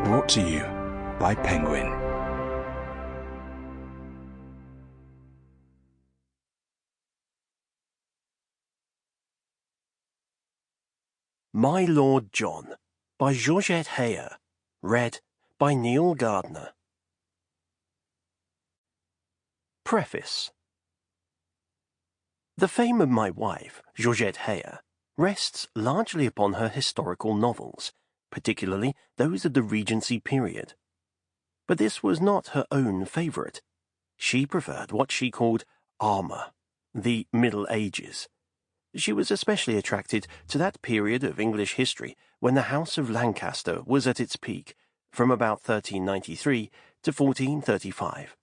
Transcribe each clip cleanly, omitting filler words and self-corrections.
Brought to you by Penguin. My Lord John by Georgette Heyer. Read by Neil Gardner. Preface. The fame of my wife, Georgette Heyer, rests largely upon her historical novels, particularly those of the Regency period. But this was not her own favourite. She preferred what she called armour, the Middle Ages. She was especially attracted to that period of English history when the House of Lancaster was at its peak, from about 1393 to 1435.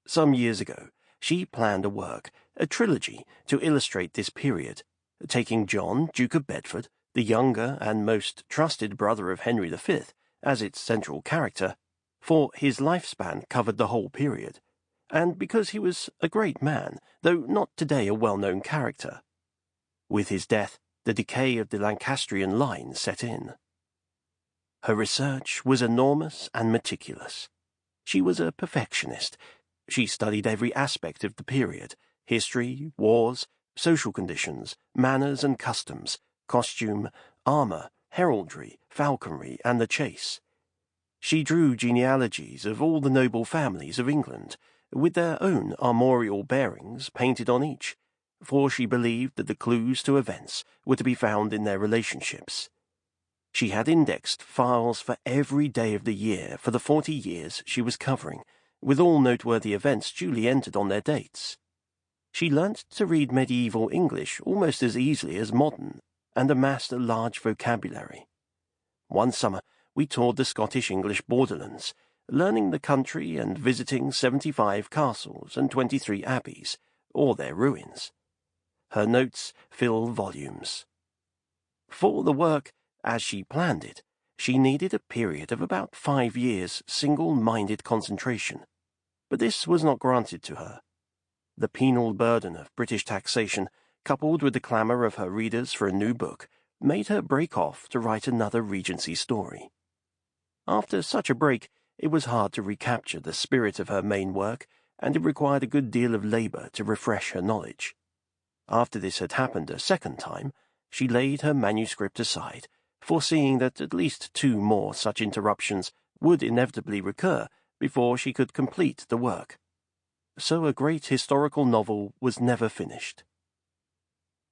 Some years ago, she planned a work, a trilogy, to illustrate this period, taking John, Duke of Bedford, the younger and most trusted brother of Henry V, as its central character, for his lifespan covered the whole period, and because he was a great man, though not today a well-known character. With his death, the decay of the Lancastrian line set in. Her research was enormous and meticulous. She was a perfectionist. She studied every aspect of the period: history, wars, social conditions, manners and customs, costume, armour, heraldry, falconry, and the chase. She drew genealogies of all the noble families of England, with their own armorial bearings painted on each, for she believed that the clues to events were to be found in their relationships. She had indexed files for every day of the year for the 40 years she was covering, with all noteworthy events duly entered on their dates. She learnt to read medieval English almost as easily as modern, and amassed a large vocabulary. One summer we toured the Scottish-English borderlands, learning the country and visiting 75 castles and 23 abbeys, or their ruins. Her notes fill volumes. For the work, as she planned it, she needed a period of about 5 years' single-minded concentration, but this was not granted to her. The penal burden of British taxation, coupled with the clamour of her readers for a new book, made her break off to write another Regency story. After such a break, it was hard to recapture the spirit of her main work, and it required a good deal of labour to refresh her knowledge. After this had happened a second time, she laid her manuscript aside, foreseeing that at least 2 more such interruptions would inevitably recur before she could complete the work. So a great historical novel was never finished.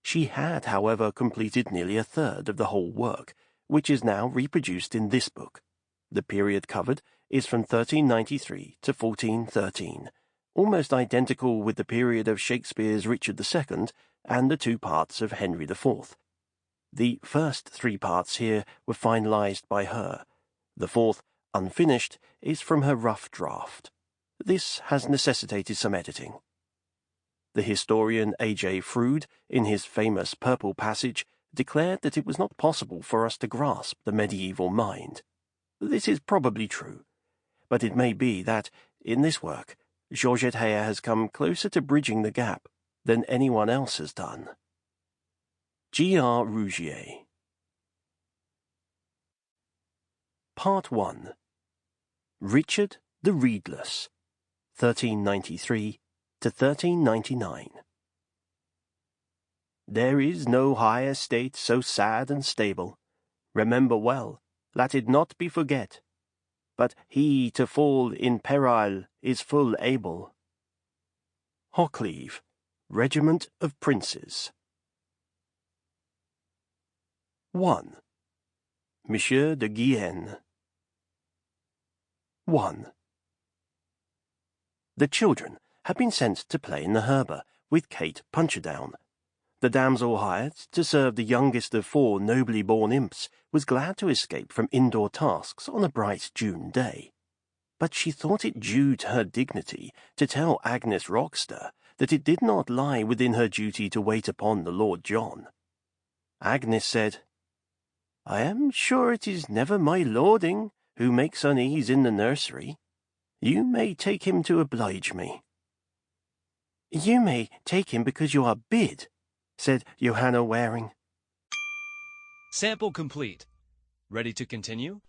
She had, however, completed nearly a third of the whole work, which is now reproduced in this book. The period covered is from 1393 to 1413, almost identical with the period of Shakespeare's Richard II and the 2 parts of Henry IV. The first 3 parts here were finalized by her. The 4th, unfinished, is from her rough draft. This has necessitated some editing. The historian A.J. Froude, in his famous Purple Passage, declared that it was not possible for us to grasp the medieval mind. This is probably true, but it may be that, in this work, Georgette Heyer has come closer to bridging the gap than anyone else has done. G.R. Rougier. Part 1. Richard the Readless, 1393 to 1399. There is no high estate so sad and stable. Remember well, let it not be forget. But he to fall in peril is full able. Hoccleve, Regiment of Princes. 1. Monsieur de Guienne. 1. The children had been sent to play in the harbour with Kate Puncherdown. The damsel hired to serve the youngest of 4 nobly born imps was glad to escape from indoor tasks on a bright June day. But she thought it due to her dignity to tell Agnes Roxter that it did not lie within her duty to wait upon the Lord John. Agnes said, "I am sure it is never my lording who makes unease in the nursery. You may take him to oblige me." "You may take him because you are bid," said Johanna Waring. Sample complete. Ready to continue?